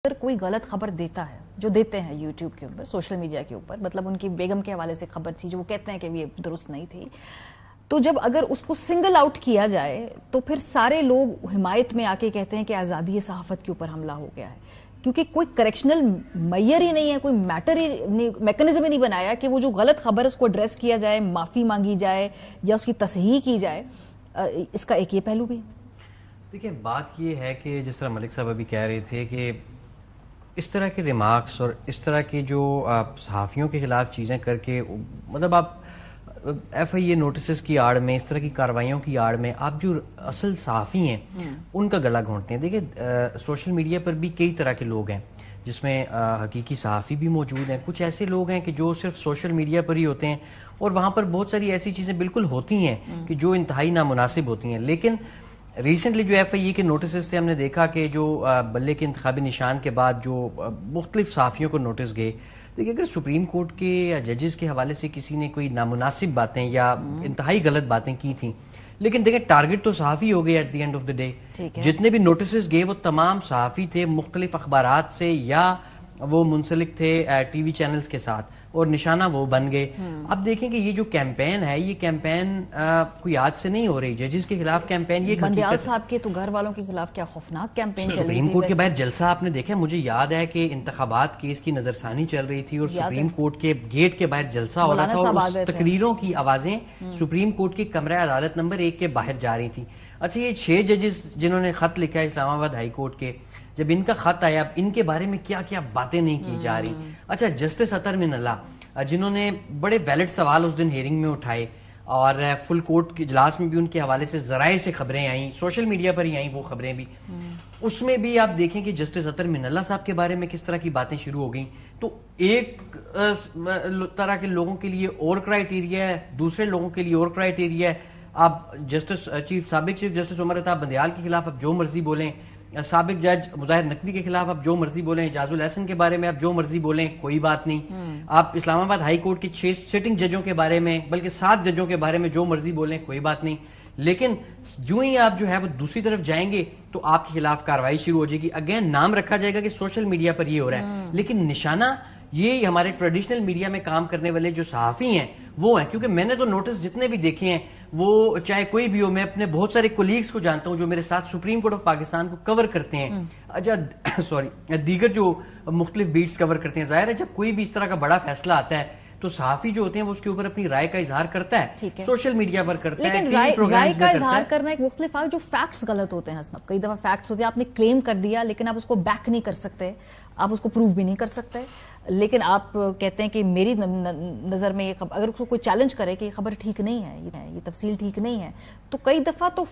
اگر کوئی غلط خبر دیتا ہے جو دیتے ہیں یوٹیوب کے اوپر سوشل میڈیا کے اوپر، مطلب ان کی بیگم کے حوالے سے خبر تھی جو وہ کہتے ہیں کہ یہ درست نہیں تھی، تو جب اگر اس کو سنگل آؤٹ کیا جائے تو پھر سارے لوگ حمایت میں آ کے کہتے ہیں کہ آزادی صحافت کے اوپر حملہ ہو گیا ہے، کیونکہ کوئی کریکشنل معیار ہی نہیں ہے، کوئی میٹر ہی میکنزم ہی نہیں بنایا کہ وہ جو غلط خبر اس کو ایڈریس کیا جائے، معافی مانگی جائے یا اس کی تصحیح کی جائے۔ اس کا ایک یہ پہلو بھی دیکھیں، بات یہ ہے کہ جس طرح ملک صاحب ابھی کہہ رہے تھے کہ اس طرح کے ریمارکس اور اس طرح کے جو آپ صحافیوں کے خلاف چیزیں کر کے، مطلب آپ ایف آئی اے نوٹسز کی آڑ میں، اس طرح کی کارروائیوں کی آڑ میں آپ جو اصل صحافی ہیں ان کا گلا گھونٹتے ہیں۔ دیکھیں، سوشل میڈیا پر بھی کئی طرح کے لوگ ہیں، جس میں حقیقی صحافی بھی موجود ہیں، کچھ ایسے لوگ ہیں کہ جو صرف سوشل میڈیا پر ہی ہوتے ہیں اور وہاں پر بہت ساری ایسی چیزیں بالکل ہوتی ہیں کہ جو انتہائی نامناسب ہوتی ہیں۔ لیکن ریسنٹلی جو ایف آئی اے کے نوٹسز تھے، ہم نے دیکھا کہ جو بلے کے انتخابی نشان کے بعد جو مختلف صحافیوں کو نوٹس گئے، دیکھیں اگر سپریم کورٹ کے یا ججز کے حوالے سے کسی نے کوئی نامناسب باتیں یا انتہائی غلط باتیں کی تھیں، لیکن دیکھیں ٹارگٹ تو صحافی ہو گئے at the end of the day. جتنے بھی نوٹسز گئے وہ تمام صحافی تھے، مختلف اخبارات سے یا وہ منسلک تھے ٹی وی چینلز کے ساتھ، اور نشانہ وہ بن گئے۔ اب دیکھیں کہ یہ جو کیمپین ہے، یہ کیمپین کوئی آج سے نہیں ہو رہی، ججز کے خلاف کیمپین، یہ بندیال صاحب کے تو گھر والوں کے خلاف کیا خوفناک کیمپین چل رہی تھی۔ سپریم کورٹ کے باہر جلسہ آپ نے دیکھا، مجھے یاد ہے کہ انتخابات کیس کی نظر ثانی چل رہی تھی اور سپریم کورٹ کے گیٹ کے باہر جلسہ ہو رہا تھا اور اس تقریروں کی آوازیں سپریم کورٹ کے کمرہ عدالت نمبر 1 کے باہر جا رہی تھیں۔ اچھا، یہ 6 ججز جنہوں نے خط لکھا ہے اسلام آباد ہائی کورٹ کے، جب ان کا خط آیا، اب ان کے بارے میں کیا کیا باتیں نہیں کی جا رہی۔ اچھا، جسٹس اطہر من اللہ جنہوں نے بڑے ویلڈ سوال اس دن ہیئرنگ میں اٹھائے اور فل کورٹ کے اجلاس میں بھی ان کے حوالے سے ذرائع سے خبریں آئیں، سوشل میڈیا پر ہی آئیں وہ خبریں بھی، اس میں بھی آپ دیکھیں کہ جسٹس اطہر من اللہ صاحب کے بارے میں کس طرح کی باتیں شروع ہو گئیں۔ تو ایک طرح کے لوگوں کے لیے اور کرائیٹیریا ہے، دوسرے لوگوں کے لیے اور کرائیٹیریا ہے۔ آپ جسٹس سابق چیف جسٹس عمر عطا بندیال کے خلاف آپ جو مرضی بولیں، سابق جج مظاہر نقوی کے خلاف آپ جو مرضی بولیں، اعجاز الحسن کے بارے میں آپ جو مرضی بولیں، کوئی بات نہیں۔ آپ اسلام آباد ہائی کورٹ کے 6 سٹنگ ججوں کے بارے میں، بلکہ 7 ججوں کے بارے میں جو مرضی بولیں، کوئی بات نہیں۔ لیکن جو ہی آپ جو ہے وہ دوسری طرف جائیں گے تو آپ کے خلاف کارروائی شروع ہو جائے گی۔ اگین نام رکھا جائے گا کہ سوشل میڈیا پر یہ ہو رہا ہے، لیکن نشانہ یہ ہمارے ٹریڈیشنل میڈیا میں کام کرنے والے جو صحافی ہیں وہ ہیں، کیونکہ میں نے تو نوٹس جتنے بھی دیکھے ہیں، وہ چاہے کوئی بھی ہو، میں اپنے بہت سارے کولیگز کو جانتا ہوں جو میرے ساتھ سپریم کورٹ آف پاکستان کو کور کرتے ہیں، دیگر جو مختلف بیٹس کور کرتے ہیں۔ ظاہر ہے جب کوئی بھی اس طرح کا بڑا فیصلہ آتا ہے تو صحافی جو ہوتے ہیں وہ اس کے اوپر اپنی رائے کا اظہار کرتا ہے، سوشل میڈیا پر کرتا ہے، لیکن رائے کا اظہار کرنا ایک مختلف ہے، جو فیکٹس غلط ہوتے ہیں حسنب، کئی دفعہ فیکٹس ہوتے ہیں آپ نے کلیم کر دیا لیکن آپ اس کو بیک نہیں کر سکتے، آپ اس کو پروف بھی نہیں کر سکتے، لیکن آپ کہتے ہیں کہ میری نظر میں یہ خبر، اگر اس کو کوئی چیلنج کرے کہ یہ خبر ٹھیک نہیں ہے، یہ تفصیل ٹھیک نہیں ہے، تو کئی دفعہ تو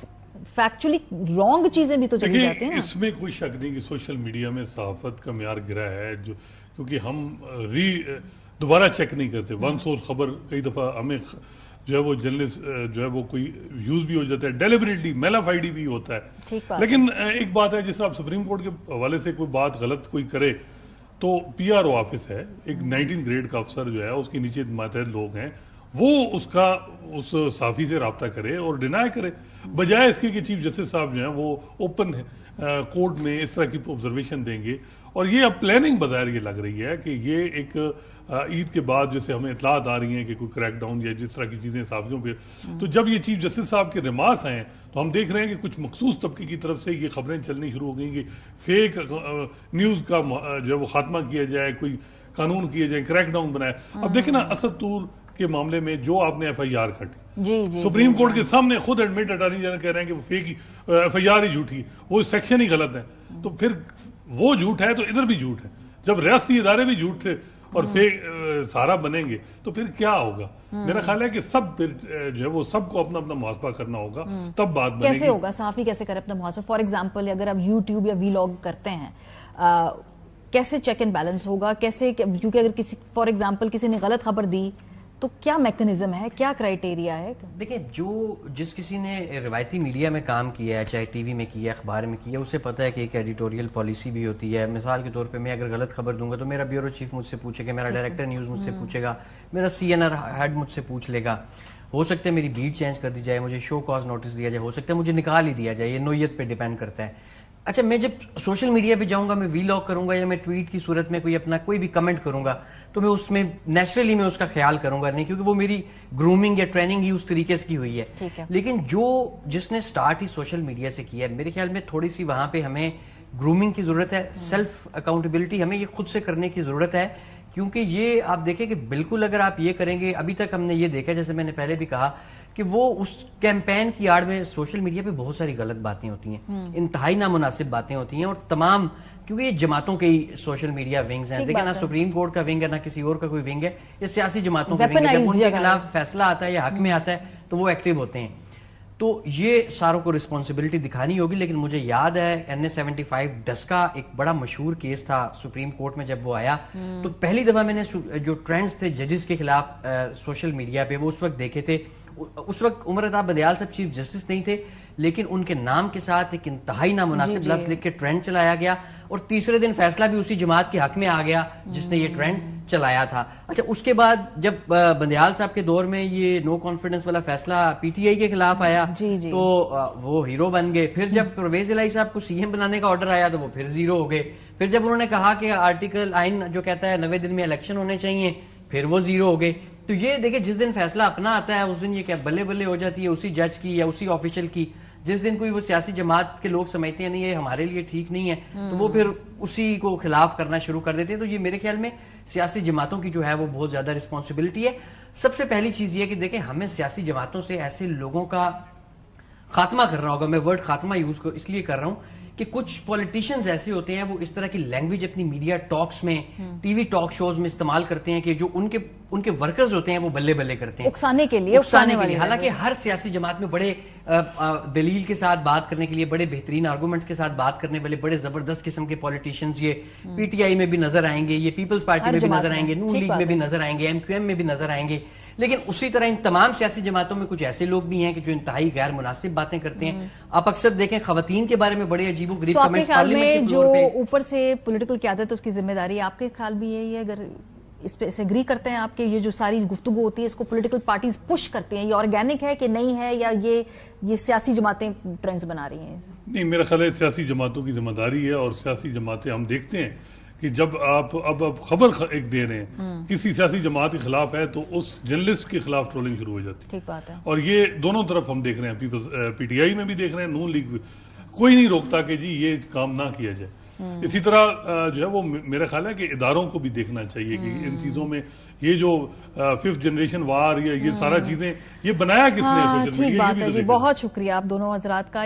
فیکچولی رانگ چیزیں بھی تو چلی جاتی ہیں۔ اس میں کوئی شک نہیں کہ سوشل میڈیا میں صحافت کا معیار گرا ہے، کیونکہ ہم دوبارہ چیک نہیں کرتے، ون سورس خبر کئی دفعہ ہمیں جو ہے وہ جرنلسٹ جو ہے وہ کوئی یوز بھی ہو جاتا ہے، ڈیلیبریٹلی میلافائڈی بھی ہوتا ہے۔ لیکن ایک بات ہے، جس طرح آپ سپریم کورٹ کے حوالے سے کوئی بات غلط کوئی کرے تو پی آر او آفس ہے، ایک 19 گریڈ کا افسر جو ہے، اس کے نیچے ماتحت لوگ ہیں، وہ اس صحافی سے رابطہ کرے اور ڈینائی کرے، بجائے اس کے کہ چیف جسٹس صاحب جو ہیں وہ اوپن کورٹ میں اس طرح کی آبزرویشن دیں گے۔ اور یہ اب پلاننگ بظاہر یہ لگ رہی ہے کہ یہ ایک عید کے بعد جیسے ہمیں اطلاعات آ رہی ہیں کہ کوئی کریک ڈاؤن یا جس طرح کی چیزیں صحافیوں پہ، تو جب یہ چیف جسٹس صاحب کے ریمارکس ہیں تو ہم دیکھ رہے ہیں کہ کچھ مخصوص طبقے کی طرف سے یہ خبریں چلنی شروع ہو گئیں کہ فیک نیوز کا جو ہے وہ خاتمہ کیا جائے، کوئی قانون کیے جائیں، کریک ڈاؤن بنائے۔ اب دیکھیں نا، اسد طور کے معاملے میں جو آپ نے ایف آئی آر کھٹی، سپریم کورٹ کے سامنے خود ایڈمٹ اٹارنی جنرل کہہ رہے ہیں کہ وہ فیک ایف آئی آر ہی جھوٹی ہے، وہ سیکشن ہی غلط ہے، تو پھر وہ جھوٹ ہے تو ادھر بھی جھوٹ ہے۔ جب ریاستی ادارے بھی جھوٹ تھے اور فیک سارا بنیں گے تو پھر کیا ہوگا؟ میرا خیال ہے کہ سب پھر جو ہے وہ سب کو اپنا اپنا محاسبہ کرنا ہوگا، تب بات بنے گی۔ کیسے ہوگا صحافی کیسے کرے اپنا محاسبہ؟ فار ایگزامپل اگر آپ یوٹیوب یا ویلاگ کرتے ہیں، کیسے چیک اینڈ بیلنس ہوگا؟ کیسے، کیونکہ اگر کسی فار ایگزامپل کسی نے غلط خبر دی تو کیا میکنزم ہے، کیا کرائیٹیریا ہے؟ دیکھیں، جس کسی نے روایتی میڈیا میں کام کیا ہے، چاہے ٹی وی میں کیا ہے، اخبار میں کیا ہے، اسے پتہ ہے کہ ایک ایڈیٹوریل پالیسی بھی ہوتی ہے۔ مثال کے طور پہ میں اگر غلط خبر دوں گا تو میرا بیورو چیف مجھ سے پوچھے گا، میرا ڈائریکٹر نیوز مجھ سے پوچھے گا، میرا سی این آر ہیڈ مجھ سے پوچھ لے گا، ہو سکتا ہے میری بیٹ چینج کر دی جائے، مجھے شو کاز نوٹس دیا جائے، ہو سکتا ہے مجھے نکال ہی دیا جائے، یہ نوعیت پہ ڈیپینڈ کرتا ہے۔ اچھا میں جب سوشل میڈیا پہ جاؤں گا، میں وی لاگ کروں گا یا میں ٹویٹ کی صورت میں کوئی بھی کمنٹ کروں گا تو میں اس میں نیچرلی میں اس کا خیال کروں گا نہیں، کیونکہ وہ میری گرومنگ یا ٹریننگ ہی اس طریقے سے کی ہوئی ہے. لیکن جس نے سٹارٹ ہی سوشل میڈیا سے کیا ہے، میرے خیال میں تھوڑی سی وہاں پہ ہمیں گرومنگ کی ضرورت ہے، سیلف اکاؤنٹیبلٹی ہمیں یہ خود سے کرنے کی ضرورت ہے. کیونکہ یہ آپ دیکھیں کہ بالکل اگر آپ یہ کریں گے، ابھی تک ہم نے یہ دیکھا جیسے میں نے پہلے بھی کہا کہ وہ اس کیمپین کی آڑ میں سوشل میڈیا پہ بہت ساری غلط باتیں ہوتی ہیں، انتہائی نامناسب باتیں ہوتی ہیں، اور تمام کیونکہ یہ جماعتوں کے ہی سوشل میڈیا ونگز ہیں. دیکھیں نہ سپریم کورٹ کا ونگ ہے نہ کسی اور کا کوئی ونگ ہے، یہ سیاسی جماعتوں کا ونگ ہے. جب ان کے خلاف فیصلہ آتا ہے یا حق میں آتا ہے تو وہ ایکٹیو ہوتے ہیں. تو یہ ساروں کو رسپانسبلٹی دکھانی ہوگی. لیکن مجھے یاد ہے NA-75 ڈسکا ایک بڑا مشہور کیس تھا سپریم کورٹ میں جب وہ آیا، تو پہلی دفعہ میں نے جو ٹرینڈز تھے ججز کے خلاف سوشل میڈیا پہ وہ اس وقت دیکھے تھے. اس وقت عمر عطا بندیال صاحب چیف جسٹس نہیں تھے، لیکن ان کے نام کے ساتھ ایک انتہائی نامناسب لفظ لکھ کے ٹرینڈ چلایا گیا، اور تیسرے دن فیصلہ بھی اسی جماعت کے حق میں آ گیا جس نے یہ ٹرینڈ چلایا تھا. اچھا اس کے بعد جب بندیال صاحب کے دور میں یہ نو کانفیڈنس والا فیصلہ PTI کے خلاف آیا تو وہ ہیرو بن گئے. پھر جب پرویز الہی صاحب کو CM بنانے کا آرڈر آیا تو وہ پھر زیرو ہو گئے. پھر جب انہوں نے کہا کہ آرٹیکل آئین جو کہتا ہے 90 دن میں الیکشن ہونے چاہیے، پھر وہ زیرو ہو گئے. تو یہ دیکھیں جس دن فیصلہ اپنا آتا ہے اس دن یہ کیا بلے بلے ہو جاتی ہے اسی جج کی یا اسی آفیشل کی. جس دن کوئی وہ سیاسی جماعت کے لوگ سمجھتے ہیں نہیں یہ ہمارے لیے ٹھیک نہیں ہے تو وہ پھر اسی کو خلاف کرنا شروع کر دیتے ہیں. تو یہ میرے خیال میں سیاسی جماعتوں کی جو ہے وہ بہت زیادہ رسپانسبلٹی ہے. سب سے پہلی چیز یہ کہ دیکھیں ہمیں سیاسی جماعتوں سے ایسے لوگوں کا خاتمہ کرنا ہوگا. میں ورڈ خاتمہ یوز اس لیے کر رہا ہوں کہ کچھ پولیٹیشنز ایسے ہوتے ہیں وہ اس طرح کی لینگویج اپنی میڈیا ٹاکس میں ٹی وی ٹاک شوز میں استعمال کرتے ہیں کہ جو ان کے ورکرز ہوتے ہیں وہ بلے بلے کرتے ہیں اکسانے کے لیے. حالانکہ ہر سیاسی جماعت میں بڑے دلیل کے ساتھ بات کرنے کے لیے بڑے بہترین آرگومنٹس کے ساتھ بات کرنے والے بڑے زبردست قسم کے پولیٹیشنز یہ PTI میں بھی نظر آئیں گے، یہ پیپلز پارٹی میں بھی نظر آئیں گے، نون لیگ میں بھی نظر آئیں گے، MQM میں بھی نظر آئیں گے. لیکن اسی طرح ان تمام سیاسی جماعتوں میں کچھ ایسے لوگ بھی ہیں کہ جو انتہائی غیر مناسب باتیں کرتے ہیں. آپ اکثر دیکھیں خواتین کے بارے میں بڑے عجیب و غریب کمنٹس پارلیمنٹ کے فلور پہ. جو اوپر سے پولیٹیکل قیادت اس کی ذمہ داری آپ کے خیال بھی یہی ہے؟ اگر اس پہ ایگری کرتے ہیں آپ کہ یہ جو ساری گفتگو ہوتی ہے اس کو پولیٹیکل پارٹیز پش کرتے ہیں، یہ آرگینک ہے کہ نہیں ہے، یا یہ سیاسی جماعتیں ٹرینڈز بنا رہی ہیں؟ نہیں، میرا خیال ہے سیاسی جماعتوں کی ذمہ داری ہے. اور سیاسی جماعتیں ہم دیکھتے ہیں کہ جب آپ اب خبر ایک دے رہے ہیں کسی سیاسی جماعت کے خلاف ہے تو اس جرنلسٹ کے خلاف ٹرولنگ شروع ہو جاتی ہے. ٹھیک بات ہے. اور یہ دونوں طرف ہم دیکھ رہے ہیں، PTI میں بھی دیکھ رہے ہیں، نون لیگ کوئی نہیں روکتا کہ جی یہ کام نہ کیا جائے. اسی طرح جو ہے وہ میرا خیال ہے کہ اداروں کو بھی دیکھنا چاہیے کہ ان چیزوں میں یہ جو 5th جنریشن وار یا یہ سارا چیزیں یہ بنایا کس نے سوشل میڈیا. بہت شکریہ آپ دونوں حضرات کا.